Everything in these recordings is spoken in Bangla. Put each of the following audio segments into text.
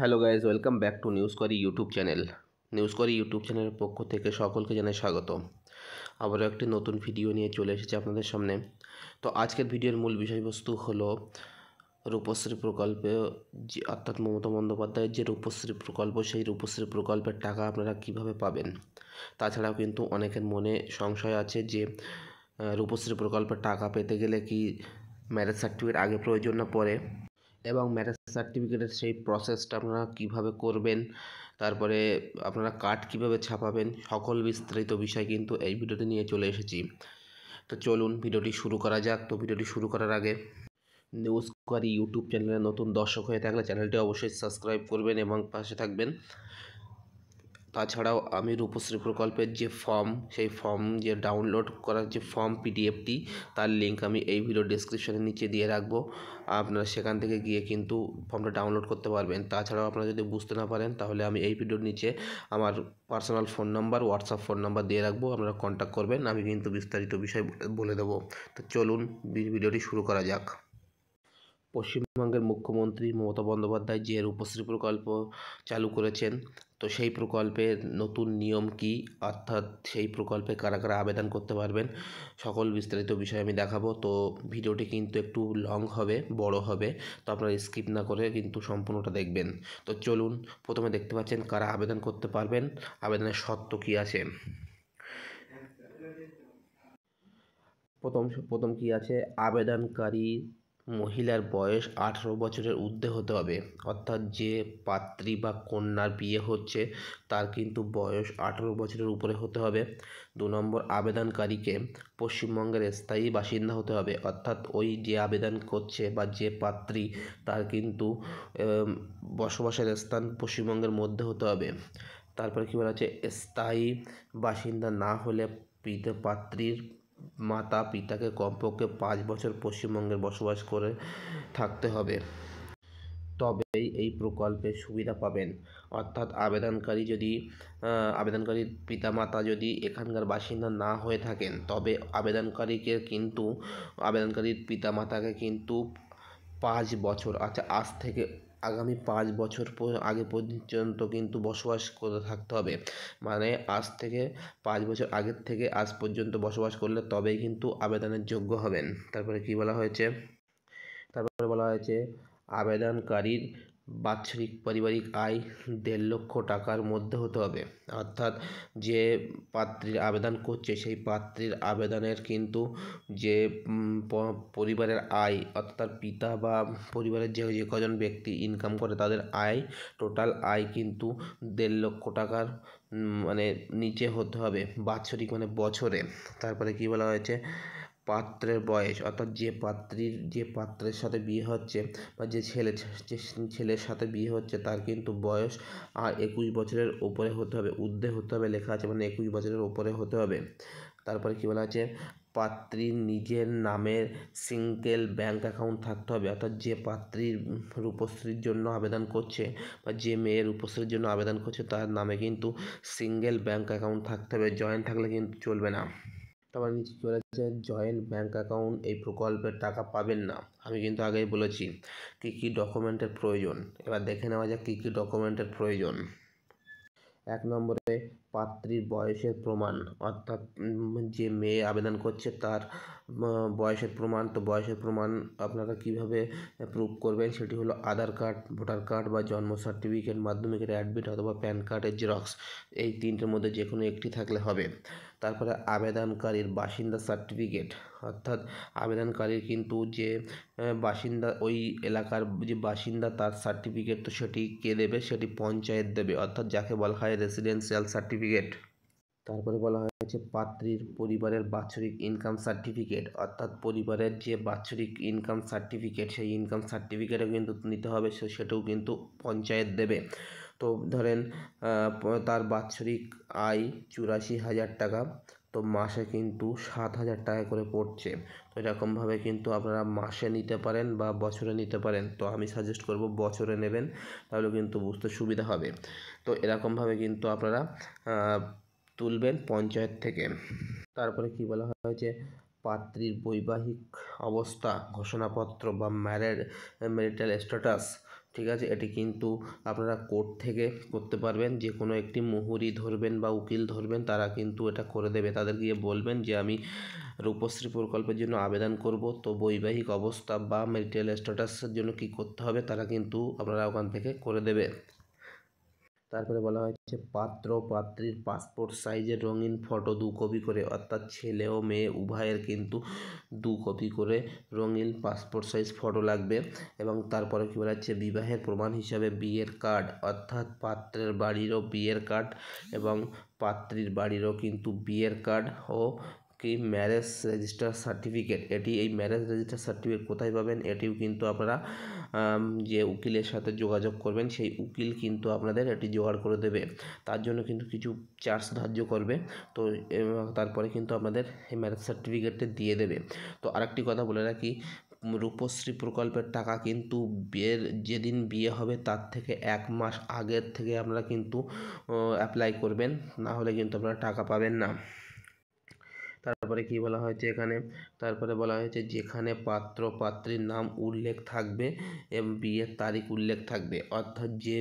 Hello guys, welcome back to news করি ইউটিউব চ্যানেল। নিউজ করি ইউটিউব চ্যানেলের পক্ষ থেকে সকলকে জানাই স্বাগত। আবারও একটি নতুন ভিডিও নিয়ে চলে এসেছি আপনাদের সামনে। তো আজকের ভিডিওর মূল বিষয়বস্তু হলো রূপশ্রী প্রকল্পে, যে অর্থাৎ মমতা বন্দ্যোপাধ্যায়ের যে রূপশ্রী প্রকল্প, সেই রূপশ্রী প্রকল্পের টাকা আপনারা কিভাবে পাবেন। তাছাড়াও কিন্তু অনেকের মনে সংশয় আছে যে রূপশ্রী প্রকল্পের টাকা পেতে গেলে কি ম্যারেজ সার্টিফিকেট আগে প্রয়োজন না পরে, এবং ম্যারেজ সার্টিফিকেটের সেই প্রসেসটা আপনারা কীভাবে করবেন, তারপরে আপনারা কার্ড কীভাবে ছাপাবেন, সকল বিস্তারিত বিষয় কিন্তু এই ভিডিওতে নিয়ে চলে এসেছি। তো চলুন ভিডিওটি শুরু করা যাক। তো ভিডিওটি শুরু করার আগে নিউজ করি ইউটিউব চ্যানেলে নতুন দর্শক হয়ে থাকলে চ্যানেলটি অবশ্যই সাবস্ক্রাইব করবেন এবং পাশে থাকবেন। তাছাড়াও আমি রূপশ্রী প্রকল্পের যে ফর্ম, সেই ফর্ম যে ডাউনলোড করার যে ফর্ম পিডিএফটি, তার লিঙ্ক আমি এই ভিডিও ডেসক্রিপশনের নিচে দিয়ে রাখবো। আপনারা সেখান থেকে গিয়ে কিন্তু ফর্মটা ডাউনলোড করতে পারবেন। তাছাড়াও আপনারা যদি বুঝতে না পারেন তাহলে আমি এই ভিডিওর নিচে আমার personal phone number, WhatsApp phone number দিয়ে রাখবো, আপনারা কন্ট্যাক্ট করবেন, আমি কিন্তু বিস্তারিত বিষয় বলে দেবো। তো চলুন ভিডিওটি শুরু করা যাক। পশ্চিমবঙ্গের মুখ্যমন্ত্রী মমতা বন্দ্যোপাধ্যায় যে রূপশ্রী প্রকল্প চালু করেছেন, তো সেই প্রকল্পের নতুন নিয়ম কি, অর্থাৎ সেই প্রকল্পে কারা কারা আবেদন করতে পারবেন, সকল বিস্তারিত বিষয় আমি দেখাবো। তো ভিডিওটি কিন্তু একটু লং হবে, বড় হবে, তো আপনারা স্কিপ না করে কিন্তু সম্পূর্ণটা দেখবেন। তো চলুন, প্রথমে দেখতে পাচ্ছেন কারা আবেদন করতে পারবেন, আবেদনের শর্ত কী আছে। প্রথম কি আছে, আবেদনকারী মহিলার বয়স 18 বছরের ঊর্ধ্বে হতে হবে, অর্থাৎ যে পাত্রী বা কন্যার বিয়ে হচ্ছে তার কিন্তু বয়স 18 বছরের উপরে হতে হবে। 2 নম্বর, আবেদনকারীকে পশ্চিমবঙ্গের স্থায়ী বাসিন্দা হতে হবে, অর্থাৎ ওই যে আবেদন করছে বা যে পাত্রী, তার কিন্তু বসবাসের স্থান পশ্চিমবঙ্গের মধ্যে হতে হবে। তারপরে কী বলা আছে, স্থায়ী বাসিন্দা না হলে পাত্রীর মাতা পিতাকে কমপক্ষে 5 বছর পশ্চিমবঙ্গে বসবাস করে থাকতে হবে, তবেই এই প্রকল্পের সুবিধা পাবেন। অর্থাৎ আবেদনকারীর পিতামাতা যদি এখানকার বাসিন্দা না হয়ে থাকেন, তবে আবেদনকারীর পিতামাতাকে কিন্তু 5 বছর, আজ থেকে আগামী 5 বছর আগে পর্যন্ত কিন্তু বসবাস করে থাকতে হবে। মানে আজ থেকে 5 বছর আগের থেকে আজ পর্যন্ত বসবাস করলে তবেই কিন্তু আবেদনের যোগ্য হবেন। তারপরে বলা হয়েছে আবেদনকারীর বাৎসরিক পারিবারিক আয় 1.5 লক্ষ টাকার মধ্যে হতে হবে, অর্থাৎ যে পাত্রীর আবেদন করছে সেই পাত্রীর আবেদনের কিন্তু যে পরিবারের আয়, অর্থাৎ তার পিতা বা পরিবারের যে কজন ব্যক্তি ইনকাম করে তাদের আয়, টোটাল আয় কিন্তু 1.5 লক্ষ টাকার মানে নিচে হতে হবে বাৎসরিক, মানে বছরে। তারপরে কি বলা হয়েছে, পাত্রের বয়স, অর্থাৎ যে পাত্রের সাথে বিয়ে হচ্ছে বা যে ছেলের সাথে বিয়ে হচ্ছে তার কিন্তু বয়স 21 বছরের ওপরে হতে হবে, ঊর্ধ্বে হতে হবে লেখা আছে, মানে 21 বছরের ওপরে হতে হবে। তারপরে কী বলা আছে, পাত্রীর নিজের নামের সিঙ্গেল ব্যাংক অ্যাকাউন্ট থাকতে হবে, অর্থাৎ যে পাত্রীর রূপশ্রীর জন্য আবেদন করছে বা যে মেয়ের রূপশ্রীর জন্য আবেদন করছে তার নামে কিন্তু সিঙ্গেল ব্যাংক অ্যাকাউন্ট থাকতে হবে, জয়েন্ট থাকলে কিন্তু চলবে না। তারপর নিচে চলে যাচ্ছে জয়েন্ট ব্যাংক অ্যাকাউন্ট এই প্রকল্পের টাকা পাবেন না। আমি কিন্তু আগেই বলেছি কী কী ডকুমেন্টের প্রয়োজন। এবার দেখে নেওয়া যাক কী কী ডকুমেন্টের প্রয়োজন। 1 নম্বরে পাত্রীর বয়সের প্রমাণ, অর্থাৎ যে মেয়ে আবেদন করছে তার বয়সের প্রমাণ। তো বয়সের প্রমাণ আপনারা কিভাবে প্রুভ করবেন, সেটি হলো আধার কার্ড, ভোটার কার্ড বা জন্ম সার্টিফিকেট, মাধ্যমিকের অ্যাডমিট অথবা প্যান কার্ডের জেরক্স, এই তিনটের মধ্যে যে কোনো একটি থাকলে হবে। তারপরে আবেদনকারীর বাসিন্দা সার্টিফিকেট, অর্থাৎ আবেদনকারীর কিন্তু যে বাসিন্দা, ওই এলাকার যে বাসিন্দা তার সার্টিফিকেট, তো সেটি কে দেবে, সেটি পঞ্চায়েত দেবে, অর্থাৎ যাকে বলা হয় রেসিডেন্সিয়াল সার্টিফিকেট। তারপরে বলা হয়েছে পাত্রীর পরিবারের বাৎসরিক ইনকাম সার্টিফিকেট, অর্থাৎ পরিবারের যে বাৎসরিক ইনকাম সার্টিফিকেট, সেই ইনকাম সার্টিফিকেটও কিন্তু নিতে হবে, সেটাও কিন্তু পঞ্চায়েত দেবে। তো ধরেন তার বাৎসরিক আয় 84,000 টাকা, তো মাসে কিন্তু 7,000 টাকা করে পড়ছে। তো এরকমভাবে কিন্তু আপনারা মাসে নিতে পারেন বা বছরে নিতে পারেন, তো আমি সাজেস্ট করব বছরে নেবেন, তাহলে কিন্তু বুঝতে সুবিধা হবে। তো এরকমভাবে কিন্তু আপনারা তুলবেন পঞ্চায়েত থেকে। তারপরে কি বলা হয়েছে, পাত্রীর বৈবাহিক অবস্থা ঘোষণাপত্র বা ম্যারিটাল স্ট্যাটাস, ঠিক আছে, এটি কিন্তু আপনারা কোর্ট থেকে করতে পারবেন। যে কোনো একটি মুহুরি ধরবেন বা উকিল ধরবেন, তারা কিন্তু এটা করে দেবে। তাদের গিয়ে বলবেন যে আমি রূপশ্রী প্রকল্পের জন্য আবেদন করব, তো বৈবাহিক অবস্থা বা ম্যারিটাল স্ট্যাটাসের জন্য কি করতে হবে তারা কিন্তু আপনারা ওখান থেকে করে দেবে। তারপরে বলা হয়েছে পাত্র পাত্রীর পাসপোর্ট সাইজের রঙিন ফটো 2 কপি করে, অর্থাৎ ছেলে ও মেয়ে উভয়ের কিন্তু 2 কপি করে রঙিন পাসপোর্ট সাইজ ফটো লাগবে। এবং তারপরে কী বলা হচ্ছে, বিবাহের প্রমাণ হিসাবে বিয়ের কার্ড, অর্থাৎ পাত্রের বাড়িরও বিয়ের কার্ড এবং পাত্রীর বাড়িরও কিন্তু বিয়ের কার্ড ও কি ম্যারেজ রেজিস্টার সার্টিফিকেট। এই ম্যারেজ রেজিস্টার সার্টিফিকেট কোথায় পাবেন, এটিও কিন্তু আপনারা যে উকিলের সাথে যোগাযোগ করবেন সেই উকিল কিন্তু আপনাদের এটি জোগাড় করে দেবে। তার জন্য কিন্তু কিছু চার্জ ধার্য করবে। তো তারপরে কিন্তু আপনাদের এই ম্যারেজ সার্টিফিকেটটা দিয়ে দেবে। তো আরেকটি কথা বলে রাখি, রূপশ্রী প্রকল্পের টাকা কিন্তু বিয়ের যেদিন বিয়ে হবে তার থেকে 1 মাস আগের থেকে আপনারা কিন্তু অ্যাপ্লাই করবেন, না হলে কিন্তু আপনারা টাকা পাবেন না। তারপরে কি বলা হয়েছে এখানে, তারপরে বলা হয়েছে যেখানে পাত্র পাত্রীর নাম উল্লেখ থাকবে এবং বিয়ের তারিখ উল্লেখ থাকবে, অর্থাৎ যে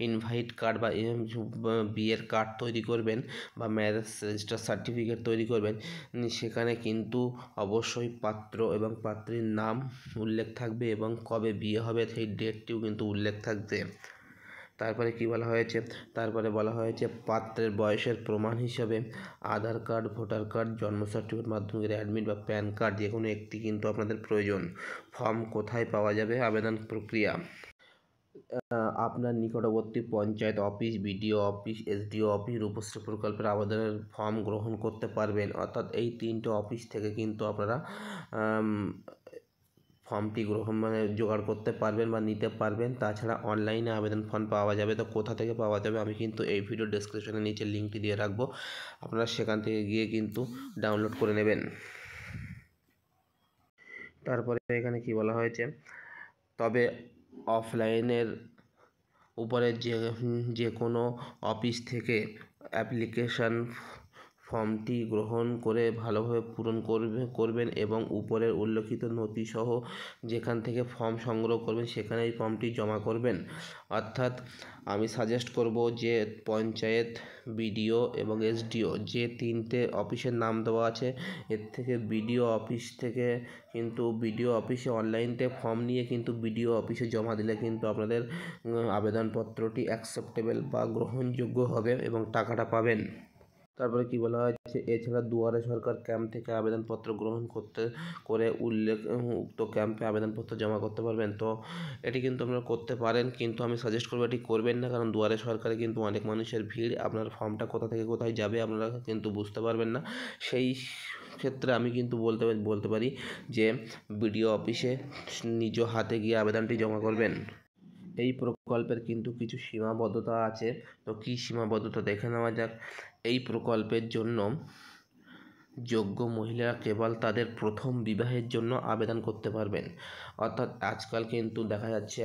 ইনভাইট কার্ড বা বিয়ের কার্ড তৈরি করবেন বা ম্যারেজ রেজিস্টার সার্টিফিকেট তৈরি করবেন, সেখানে কিন্তু অবশ্যই পাত্র এবং পাত্রীর নাম উল্লেখ থাকবে এবং কবে বিয়ে হবে সেই ডেটটিও কিন্তু উল্লেখ থাকবে। তারপরে কি বলা হয়েছে, তারপরে বলা হয়েছে পাত্রের বয়সের প্রমাণ হিসাবে আধার কার্ড, ভোটার কার্ড, জন্ম সার্টিফিকেট, মাধ্যমিকের অ্যাডমিট বা প্যান কার্ড যে কোনো একটি কিন্তু আপনাদের প্রয়োজন। ফর্ম কোথায় পাওয়া যাবে, আবেদন প্রক্রিয়া আপনার নিকটবর্তী panchayat office, BDO office, SDO office Rupashree প্রকল্পের আবেদনের ফর্ম গ্রহণ করতে পারবেন। অর্থাৎ এই 3টে অফিস থেকে কিন্তু আপনারা ফর্মটি জোগাড় করতে পারবেন বা নিতে পারবেন। তাছাড়া অনলাইনে আবেদন ফর্ম পাওয়া যাবে। তো কোথা থেকে পাওয়া যাবে আমি কিন্তু এই ভিডিও ডেসক্রিপশনের নিচে লিঙ্কটি দিয়ে রাখবো, আপনারা সেখান থেকে গিয়ে কিন্তু ডাউনলোড করে নেবেন। তারপরে এখানে কি বলা হয়েছে, তবে অফলাইনের উপরে যে কোনো অফিস থেকে অ্যাপ্লিকেশান ফর্মটি গ্রহণ করে ভালোভাবে পূরণ করবেন এবং উপরের উল্লেখিত নথিসহ যেখান থেকে ফর্ম সংগ্রহ করবেন সেখানে এই ফর্মটি জমা করবেন। অর্থাৎ আমি সাজেস্ট করব যে পঞ্চায়েত, বিডিও এবং এসডিও যে 3টে অফিসের নাম দেওয়া আছে, এর থেকে বিডিও অফিস থেকে কিন্তু বিডিও অফিসে অনলাইনতে ফর্ম নিয়ে কিন্তু বিডিও অফিসে জমা দিলে কিন্তু আপনাদের আবেদনপত্রটি অ্যাকসেপ্টেবল বা গ্রহণযোগ্য হবে এবং টাকাটা পাবেন। তারপরে কি বলা হয়েছে, এছাড়া দুয়ারে সরকার ক্যাম্প থেকে আবেদনপত্র গ্রহণ করে উক্ত ক্যাম্পে আবেদনপত্র জমা করতে পারবেন। তো এটি কিন্তু আপনারা করতে পারেন, কিন্তু আমি সাজেস্ট করবো এটি করবেন না, কারণ দুয়ারে সরকারে কিন্তু অনেক মানুষের ভিড়, আপনার ফর্মটা কোথা থেকে কোথায় যাবে আপনারা কিন্তু বুঝতে পারবেন না। সেই ক্ষেত্রে আমি কিন্তু বলতে পারি যে বিডিও অফিসে নিজ হাতে গিয়ে আবেদনটি জমা করবেন। এই প্রকল্পের কিন্তু কিছু সীমাবদ্ধতা আছে, তো কী সীমাবদ্ধতা দেখে নেওয়া যাক। এই প্রকল্পের জন্য যোগ্য মহিলারা কেবল তাদের প্রথম বিবাহের জন্য আবেদন করতে পারবেন। অর্থাৎ আজকাল কিন্তু দেখা যাচ্ছে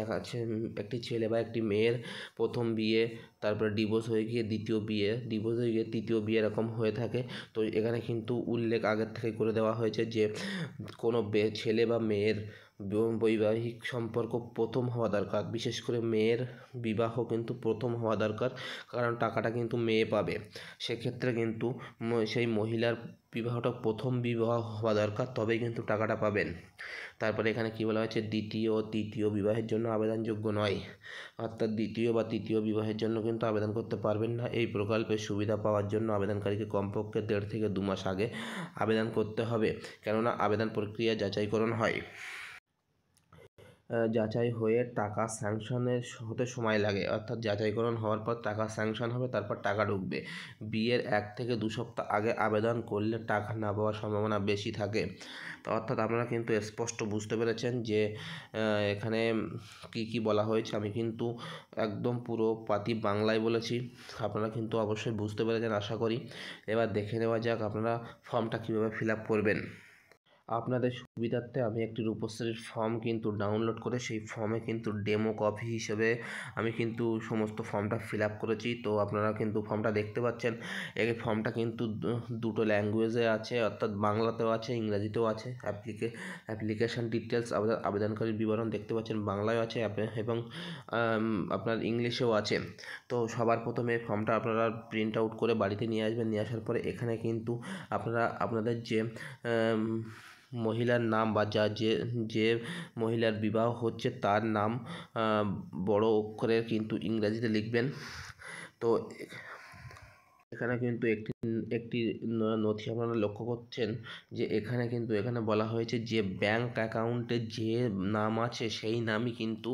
একটি ছেলে বা একটি মেয়ের প্রথম বিয়ে, তারপরে ডিভোর্স হয়ে গিয়ে দ্বিতীয় বিয়ে, ডিভোর্স হয়ে গিয়ে তৃতীয় বিয়ে, এরকম হয়ে থাকে। তো এখানে কিন্তু উল্লেখ আগের থেকে করে দেওয়া হয়েছে যে কোনো ছেলে বা মেয়ের বৈবাহিক সম্পর্ক প্রথম হওয়া দরকার। বিশেষ করে মেয়ের বিবাহ কিন্তু প্রথম হওয়া দরকার, কারণ টাকাটা কিন্তু মেয়ে পাবে। সেক্ষেত্রে কিন্তু সেই মহিলার বিবাহটা প্রথম বিবাহ হওয়া দরকার, তবেই কিন্তু টাকাটা পাবেন। তারপরে এখানে কী বলা হয়েছে, দ্বিতীয় ও তৃতীয় বিবাহের জন্য আবেদনযোগ্য নয়। অর্থাৎ দ্বিতীয় বা তৃতীয় বিবাহের জন্য কিন্তু আবেদন করতে পারবেন না। এই প্রকল্পের সুবিধা পাওয়ার জন্য আবেদনকারীকে কমপক্ষে 1.5 থেকে 2 মাস আগে আবেদন করতে হবে, কেননা আবেদন প্রক্রিয়া যাচাইকরণ হয়। যাচাই হয়ে টাকা স্যাংশনের হতে সময় লাগে, অর্থাৎ যাচাইকরণ হওয়ার পর টাকা স্যাংশন হবে, তারপর টাকা ঢুকবে। বিয়ের 1 থেকে 2 সপ্তাহ আগে আবেদন করলে টাকা না পাওয়ার সম্ভাবনা বেশি থাকে। তো অর্থাৎ আপনারা কিন্তু স্পষ্ট বুঝতে পেরেছেন যে এখানে কি বলা হয়েছে। আমি কিন্তু একদম পুরো পাতি বাংলায় বলেছি, আপনারা কিন্তু অবশ্যই বুঝতে পেরেছেন আশা করি। এবার দেখে নেওয়া যাক আপনারা ফর্মটা কীভাবে ফিল আপ করবেন। আপনাদের সুবিধার্থে আমি একটি রূপশ্রীর ফর্ম কিন্তু ডাউনলোড করে সেই ফর্মে কিন্তু ডেমো কপি হিসেবে আমি কিন্তু সমস্ত ফর্মটা ফিল আপ করেছি। তো আপনারা কিন্তু ফর্মটা দেখতে পাচ্ছেন। এই ফর্মটা কিন্তু দুটো ল্যাঙ্গুয়েজে আছে, অর্থাৎ বাংলাতেও আছে, ইংরাজিতেও আছে। অ্যাপ্লিকেশান ডিটেলস আবেদনকারীর বিবরণ দেখতে পাচ্ছেন, বাংলায় আছে এবং আপনার ইংলিশেও আছে। তো সবার প্রথমে ফর্মটা আপনারা প্রিন্ট আউট করে বাড়িতে নিয়ে আসবেন। নিয়ে আসার পরে এখানে কিন্তু আপনারা আপনাদের যে মহিলার নাম বা যে মহিলার বিবাহ হচ্ছে তার নাম বড় অক্ষরে কিন্তু ইংরাজিতে লিখবেন। তো এখানে কিন্তু একটি নথি আপনারা লক্ষ্য করছেন যে এখানে বলা হয়েছে যে ব্যাংক অ্যাকাউন্টে যে নাম আছে সেই নামই কিন্তু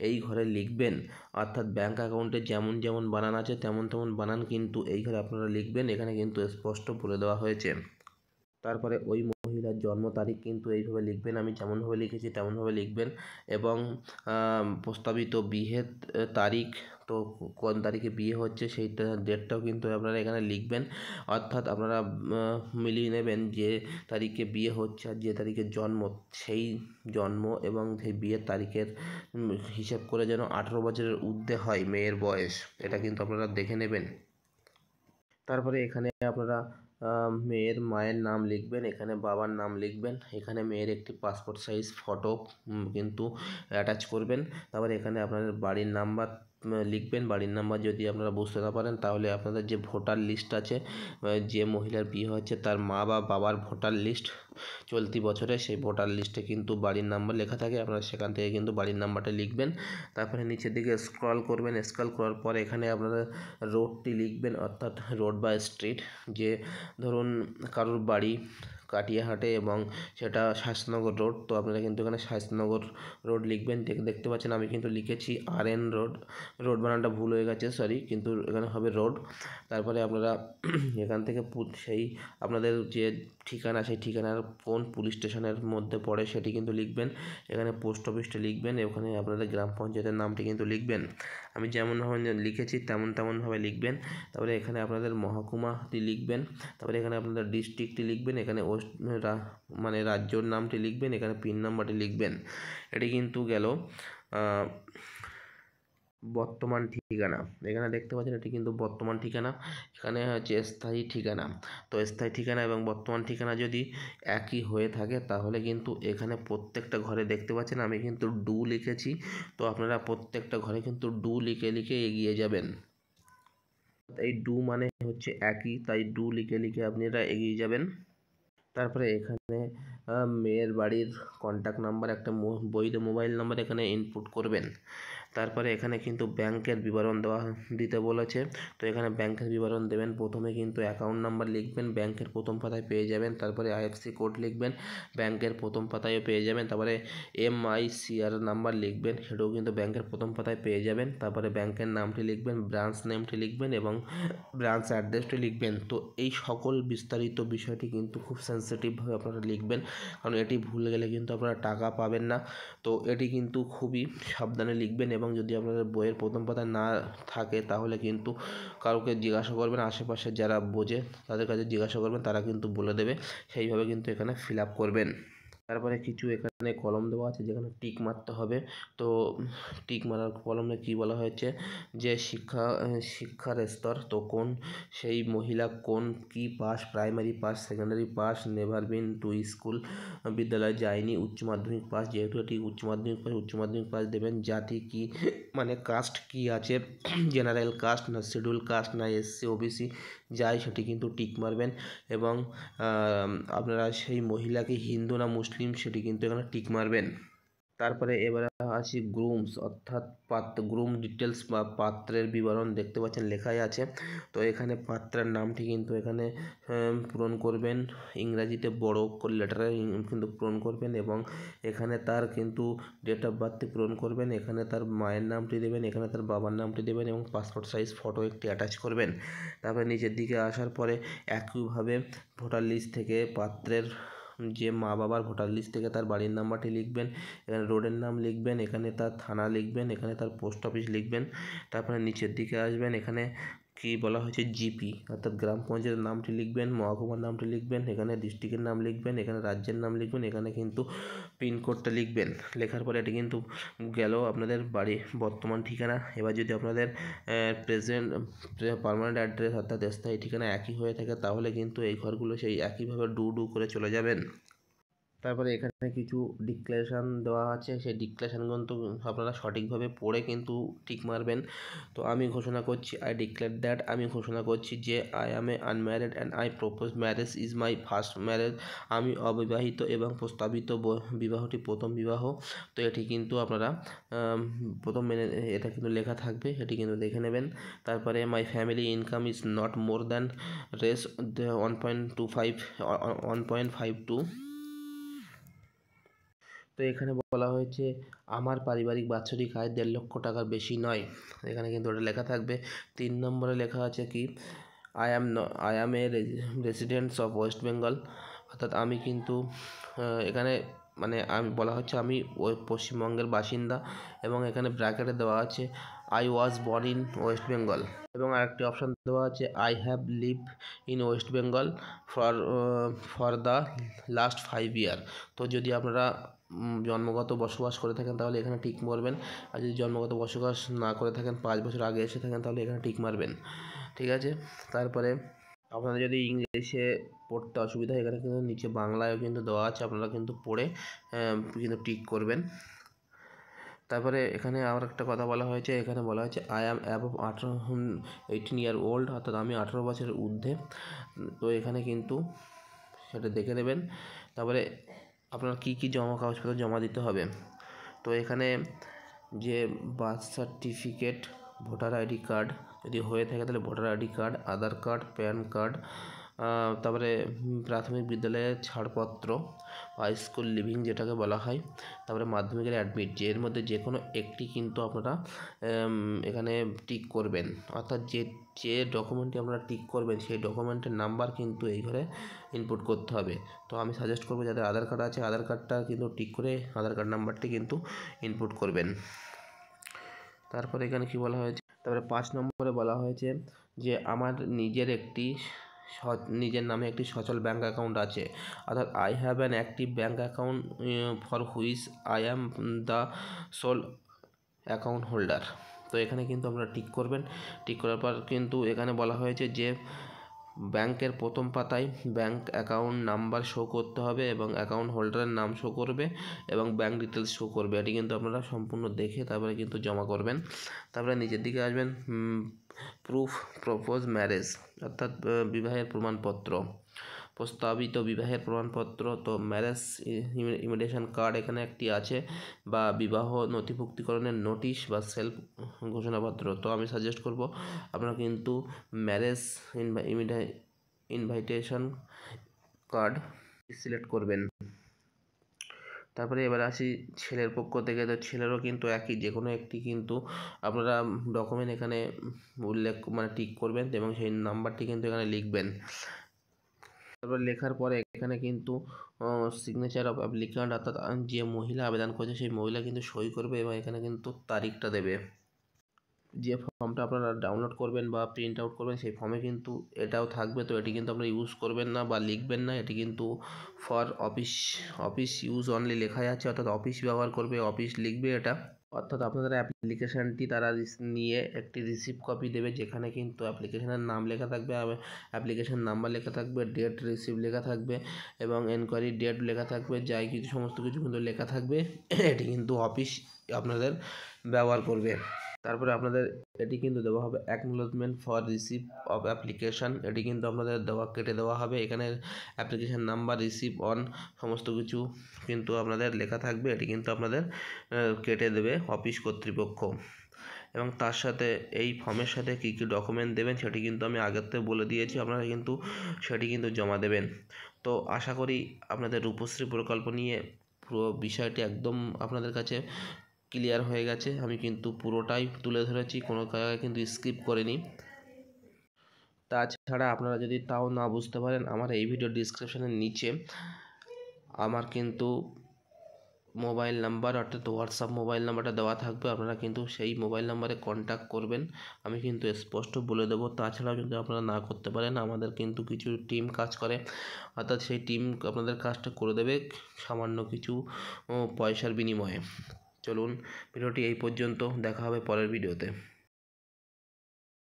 এই ঘরে লিখবেন। অর্থাৎ ব্যাংক অ্যাকাউন্টে যেমন যেমন বানান আছে তেমন তেমন বানান কিন্তু এই ঘরে আপনারা লিখবেন। এখানে কিন্তু স্পষ্ট বলে দেওয়া হয়েছে। তারপরে ওই মহিলার জন্ম তারিখ কিন্তু এইভাবে লিখবেন, আমি যেমনভাবে লিখেছি তেমনভাবে লিখবেন। এবং প্রস্তাবিত বিয়ের তারিখ, তো কোন তারিখে বিয়ে হচ্ছে সেই ডেটটাও কিন্তু আপনারা এখানে লিখবেন। অর্থাৎ আপনারা মিলিয়ে নেবেন যে তারিখে বিয়ে হচ্ছে আর যে তারিখে জন্ম, সেই জন্ম এবং সেই বিয়ের তারিখের হিসেব করে যেন 18 বছরের ঊর্ধ্বে হয় মেয়ের বয়স, এটা কিন্তু আপনারা দেখে নেবেন। তারপরে এখানে আপনারা মেয়ের মায়ের নাম লিখবেন, এখানে বাবার নাম লিখবেন, এখানে মেয়ের একটি পাসপোর্ট সাইজ ফটো কিন্তু অ্যাটাচ করবেন। তারপরে এখানে আপনাদের বাড়ির নাম্বার লিখবেন। বাড়ির নাম্বার যদি আপনারা বুঝতে না পারেন তাহলে আপনাদের যে ভোটার লিস্ট আছে, যে মহিলার বিয়ে হচ্ছে তার মা বা বাবার ভোটার লিস্ট চলতি বছরে, সেই ভোটার লিস্টে কিন্তু বাড়ির নাম্বার লেখা থাকে, আপনারা সেখান থেকে কিন্তু বাড়ির নাম্বারটা লিখবেন। তারপরে নিচের দিকে স্ক্রল করবেন। স্ক্রল করার পর এখানে আপনারা রোডটি লিখবেন, অর্থাৎ রোড বা স্ট্রিট। যে ধরুন কারোর বাড়ি কাটিয়াহাটে এবং সেটা শাস্ত্রনগর রোড, তো আপনারা কিন্তু এখানে শাস্ত্রনগর রোড লিখবেন। দেখতে পাচ্ছেন আমি কিন্তু লিখেছি RN রোড, রোড বানানটা ভুল হয়ে গেছে, সরি, কিন্তু এখানে হবে রোড। তারপরে আপনারা এখান থেকে সেই আপনাদের যে ঠিকানা, সেই ঠিকানার কোন পুলিশ স্টেশনের মধ্যে পড়ে সেটি কিন্তু লিখবেন। এখানে পোস্ট অফিসটা লিখবেন, ওখানে আপনাদের গ্রাম পঞ্চায়েতের নামটি কিন্তু লিখবেন। আমি যেমনভাবে লিখেছি তেমনভাবে লিখবেন। তারপরে এখানে আপনাদের মহকুমাটি লিখবেন। তারপরে এখানে আপনাদের ডিস্ট্রিক্টটি লিখবেন, এখানে মানে রাজ্যর নামটি লিখবেন, এখানে পিন নাম্বারটি লিখবেন। এটি কিন্তু গেল বর্তমান ঠিকানা। এখানে দেখতে পাচ্ছেন এটি কিন্তু বর্তমান ঠিকানা। এখানে হচ্ছে স্থায়ী ঠিকানা। তো স্থায়ী ঠিকানা এবং বর্তমান ঠিকানা যদি একই হয়ে থাকে তাহলে কিন্তু এখানে প্রত্যেকটা ঘরে দেখতে পাচ্ছেন আমি কিন্তু ডু লিখেছি। তো আপনারা প্রত্যেকটা ঘরে কিন্তু ডু লিখে লিখে এগিয়ে যাবেন। এই ডু মানে হচ্ছে একই, তাই ডু লিখে লিখে আপনারা এগিয়ে যাবেন। তারপরে এখানে মেয়ের বাড়ির কন্ট্যাক্ট নাম্বার, একটা বৈধ মোবাইল নাম্বার এখানে ইনপুট করবেন। তারপরে এখানে কিন্তু ব্যাংকের বিবরণ দিতে বলেছে, তো এখানে ব্যাংকের বিবরণ দেবেন। প্রথমে কিন্তু অ্যাকাউন্ট নাম্বার লিখবেন, ব্যাংকের প্রথম পাতায় পেয়ে যাবেন। তারপরে IFSC কোড লিখবেন, ব্যাংকের প্রথম পাতায়ও পেয়ে যাবেন। তারপরে MICR নাম্বার লিখবেন, সেটাও কিন্তু ব্যাংকের প্রথম পাতায় পেয়ে যাবেন। তারপরে ব্যাংকের নামটি লিখবেন, ব্রাঞ্চ নেমটি লিখবেন এবং ব্রাঞ্চ অ্যাড্রেসটি লিখবেন। তো এই সকল বিস্তারিত বিষয়টি কিন্তু খুব সেন্সিটিভভাবে আপনারা লিখবেন, কারণ এটি ভুলে গেলে কিন্তু আপনারা টাকা পাবেন না। তো এটি কিন্তু খুবই সাবধানে লিখবেন এবং যদি আপনাদের বইয়ের প্রথম পাতায় না থাকে তাহলে কিন্তু কাউকে জিজ্ঞাসা করবেন, আশেপাশে যারা বোঝে তাদের কাছে জিজ্ঞাসা করবেন, তারা কিন্তু বলে দেবে। সেইভাবে কিন্তু এখানে ফিল আপ করবেন। তারপরে কিছু এখানে কলম দেওয়া আছে যেখানে টিক মারতে হবে। তো টিক মারার কলমে কি বলা হয়েছে যে শিক্ষার স্তর, তো কোন সেই মহিলা কোন কি pass, primary pass, secondary pass, never been to school, বিদ্যালয়ে যায়নি, উচ্চ মাধ্যমিক পাস, যেহেতু এটি উচ্চ মাধ্যমিক পাস দেবেন। জাতি কি মানে কাস্ট কি আছে, জেনারেল কাস্ট না শিডিউল কাস্ট না SC OBC, যাই সেটি কিন্তু টিক মারবেন। এবং আপনারা সেই মহিলাকে হিন্দু না মুসলিম সেটি কিন্তু এখানে টিক মারবেন। তারপরে এবারে আসি গ্রুমস, অর্থাৎ গ্রুম ডিটেলস বা পাত্রের বিবরণ দেখতে পাচ্ছেন লেখাই আছে। তো এখানে পাত্রের নামটি কিন্তু এখানে পূরণ করবেন, ইংরাজিতে বড় অক্ষর লেটারে কিন্তু পূরণ করবেন এবং এখানে তার কিন্তু ডেট অফ বার্থটি পূরণ করবেন। এখানে তার মায়ের নামটি দেবেন, এখানে তার বাবার নামটি দেবেন এবং পাসপোর্ট সাইজ ফটো একটি অ্যাটাচ করবেন। তারপরে নিচের দিকে আসার পরে একইভাবে ভোটার লিস্ট থেকে পাত্রের যে মা বাবার ভোটার লিস্ট থেকে তার বাড়ির নাম্বারটি লিখবেন, এখানে রোডের নাম লিখবেন, এখানে তার থানা লিখবেন, এখানে তার পোস্ট অফিস লিখবেন। তারপরে নিচের দিকে আসবেন, এখানে কি বলা হয়েছে জিপি, অর্থাৎ গ্রাম পঞ্চায়েতের নামটি লিখবেন, মহকুমার নামটি লিখবেন, এখানে ডিস্ট্রিক্টের নাম লিখবেন, এখানে রাজ্যের নাম লিখবেন, এখানে কিন্তু পিনকোডটা লিখবেন। লেখার পরে এটি কিন্তু গেল আপনাদের বাড়ি বর্তমান ঠিকানা। এবার যদি আপনাদের প্রেজেন্ট পার্মানেন্ট অ্যাড্রেস অর্থাৎ স্থায়ী ঠিকানা একই হয়ে থাকে তাহলে কিন্তু এই ঘরগুলো সেই একইভাবে ডু ডু করে চলে যাবেন। তারপরে এখানে কিছু ডিক্লারেশান দেওয়া আছে, সেই ডিক্লারেশান কিন্তু আপনারা সঠিকভাবে পড়ে কিন্তু টিক মারবেন। তো আমি ঘোষণা করছি, আই ডিক্লেয়ার দ্যাট, আমি ঘোষণা করছি যে I am A unmarried and I propose marriage is my first marriage, আমি অবিবাহিত এবং প্রস্তাবিত বিবাহটি প্রথম বিবাহ। তো এটি কিন্তু আপনারা প্রথম মেনে এটা কিন্তু লেখা থাকবে, এটি কিন্তু দেখে নেবেন। তারপরে my family income is not more than race 1.52। তো এখানে বলা হয়েছে আমার পারিবারিক বাৎসরিক আয় 1.5 লক্ষ টাকার বেশি নয়, এখানে কিন্তু ওটা লেখা থাকবে। 3 নম্বরে লেখা আছে কি I am A residents of West Bengal, অর্থাৎ আমি কিন্তু এখানে মানে আমি বলা হচ্ছে আমি ওই পশ্চিমবঙ্গের বাসিন্দা, এবং এখানে ব্র্যাকেটে দেওয়া আছে I was born in West Bengal, এবং আরেকটি অপশান দেওয়া আছে I have live in West Bengal for the last 5 ইয়ার। তো যদি আপনারা জন্মগত বসবাস করে থাকেন তাহলে এখানে টিক মারবেন, আর যদি জন্মগত বসবাস না করে থাকেন 5 বছর আগে এসে থাকেন তাহলে এখানে টিক মারবেন, ঠিক আছে। তারপরে আপনাদের যদি ইংলিশে পড়তে অসুবিধা হয় এখানে কিন্তু নিচে বাংলায়ও কিন্তু দেওয়া আছে, আপনারা কিন্তু পড়ে কিন্তু টিক করবেন। তারপরে এখানে আর একটা কথা বলা হয়েছে, এখানে বলা হয়েছে I am above 18 year old, অর্থাৎ আমি 18 বছরের ঊর্ধ্বে। তো এখানে কিন্তু সেটা দেখে নেবেন। তারপরে আপনার কী কী কাগজপত্র জমা দিতে হবে। তো এখানে যে birth certificate, voter ID card যদি হয়ে থাকে তাহলে ভোটার আইডি কার্ড, আধার কার্ড, প্যান কার্ড, তারপরে প্রাথমিক বিদ্যালয়ের ছাড়পত্র বা স্কুল লিভিং যেটাকে বলা হয়, তারপরে মাধ্যমিকের অ্যাডমিট, যে এর মধ্যে যে কোনো একটি কিন্তু আপনারা এখানে টিক করবেন, অর্থাৎ যে ডকুমেন্টটি আপনারা টিক করবেন সেই ডকুমেন্টের নাম্বার কিন্তু এই ঘরে ইনপুট করতে হবে। তো আমি সাজেস্ট করবো যাদের আধার কার্ড আছে আধার কার্ডটা কিন্তু টিক করে আধার কার্ড নাম্বারটি কিন্তু ইনপুট করবেন। তারপরে এখানে কি বলা হয়েছে, তারপরে 5 নম্বরে বলা হয়েছে যে আমার নিজের নামে একটি সচল ব্যাঙ্ক অ্যাকাউন্ট আছে, অর্থাৎ I have an active bank account for which I am the sole account holder. তো এখানে কিন্তু আপনারা টিক করবেন। টিক করার পর কিন্তু এখানে বলা হয়েছে যে ব্যাংকের প্রথম পাতায় ব্যাংক অ্যাকাউন্ট নাম্বার শো করতে হবে এবং অ্যাকাউন্ট হোল্ডারের নাম শো করবে এবং ব্যাংক ডিটেলস শো করবে, এটি কিন্তু আপনারা সম্পূর্ণ দেখে তারপরে কিন্তু জমা করবেন। তারপরে নিচের দিকে আসবেন, প্রুফ প্রপোজ ম্যারেজ, অর্থাৎ বিবাহের প্রমাণপত্র, প্রস্তাবিত বিবাহের প্রমাণপত্র। তো ম্যারেজ ইনভিটেশন কার্ড এখানে একটি আছে, বা বিবাহ নথিভুক্তিকরণের নোটিশ বা সেলফ ঘোষণাপত্র। তো আমি সাজেস্ট করব আপনারা কিন্তু ম্যারেজ ইনভাইটেশন কার্ড সিলেক্ট করবেন। তারপরে এবার আসি ছেলের পক্ষ থেকে, তো ছেলেরও কিন্তু একই যে কোনো একটি কিন্তু আপনারা ডকুমেন্ট এখানে উল্লেখ মানে টিক করবেন এবং সেই নাম্বারটি কিন্তু এখানে লিখবেন। তারপর লেখার পরে এখানে কিন্তু সিগনেচার অফ অ্যাপ্লিক্যান্ট, অর্থাৎ যে মহিলা আবেদন করছে সেই মহিলা কিন্তু সই করবে এবং এখানে কিন্তু তারিখটা দেবে। যে ফর্মটা আপনারা ডাউনলোড করবেন বা প্রিন্ট আউট করবেন সেই ফর্মে কিন্তু এটাও থাকবে, তো এটি কিন্তু আপনারা ইউজ করবেন না বা লিখবেন না, এটি কিন্তু ফর অফিস ইউজ অনলি লেখাই আছে, অর্থাৎ অফিস ব্যবহার করবে, অফিস লিখবে এটা। অর্থাৎ আপনাদের অ্যাপ্লিকেশানটি তারা নিয়ে একটি রিসিপ্ট কপি দেবে, যেখানে কিন্তু অ্যাপ্লিকেশানের নাম লেখা থাকবে, অ্যাপ্লিকেশান নাম্বার লেখা থাকবে, ডেট রিসিপ্ট লেখা থাকবে এবং এনকোয়ারি ডেট লেখা থাকবে, যাই কিছু সমস্ত কিছু কিন্তু লেখা থাকবে। এটি কিন্তু অফিস আপনাদের ব্যবহার করবে। তারপরে আপনাদের এটি কিন্তু দেওয়া হবে acknowledgement for receipt of application, এটি কিন্তু আপনাদের কেটে দেওয়া হবে। এখানে অ্যাপ্লিকেশান নাম্বার, রিসিপ্ট অন সমস্ত কিছু কিন্তু আপনাদের লেখা থাকবে, এটি কিন্তু আপনাদের কেটে দেবে অফিস কর্তৃপক্ষ। এবং তার সাথে এই ফর্মের সাথে কী কী ডকুমেন্ট দেবেন সেটি কিন্তু আমি আগের থেকে বলে দিয়েছি, আপনারা কিন্তু সেটি কিন্তু জমা দেবেন। তো আশা করি আপনাদের রূপশ্রী প্রকল্প নিয়ে পুরো বিষয়টি একদম আপনাদের কাছে ক্লিয়ার হয়ে গেছে। আমি কিন্তু পুরোটাই তুলে ধরেছি, কোনো জায়গায় কিন্তু স্কিপ করিনি। তাছাড়া আপনারা যদি তাও না বুঝতে পারেন আমার এই ভিডিও ডিসক্রিপশানের নিচে আমার কিন্তু মোবাইল নাম্বার অর্থাৎ হোয়াটসঅ্যাপ মোবাইল নাম্বারটা দেওয়া থাকবে, আপনারা কিন্তু সেই মোবাইল নাম্বারে কন্ট্যাক্ট করবেন। আমি কিন্তু স্পষ্ট বলে দেবো। তাছাড়াও যদি আপনারা না করতে পারেন, আমাদের কিন্তু কিছু টিম কাজ করে, অর্থাৎ সেই টিম আপনাদের কাজটা করে দেবে সামান্য কিছু পয়সার বিনিময়ে। চলুন, ভিডিওটি এই পর্যন্ত, দেখা হবে পরের ভিডিওতে।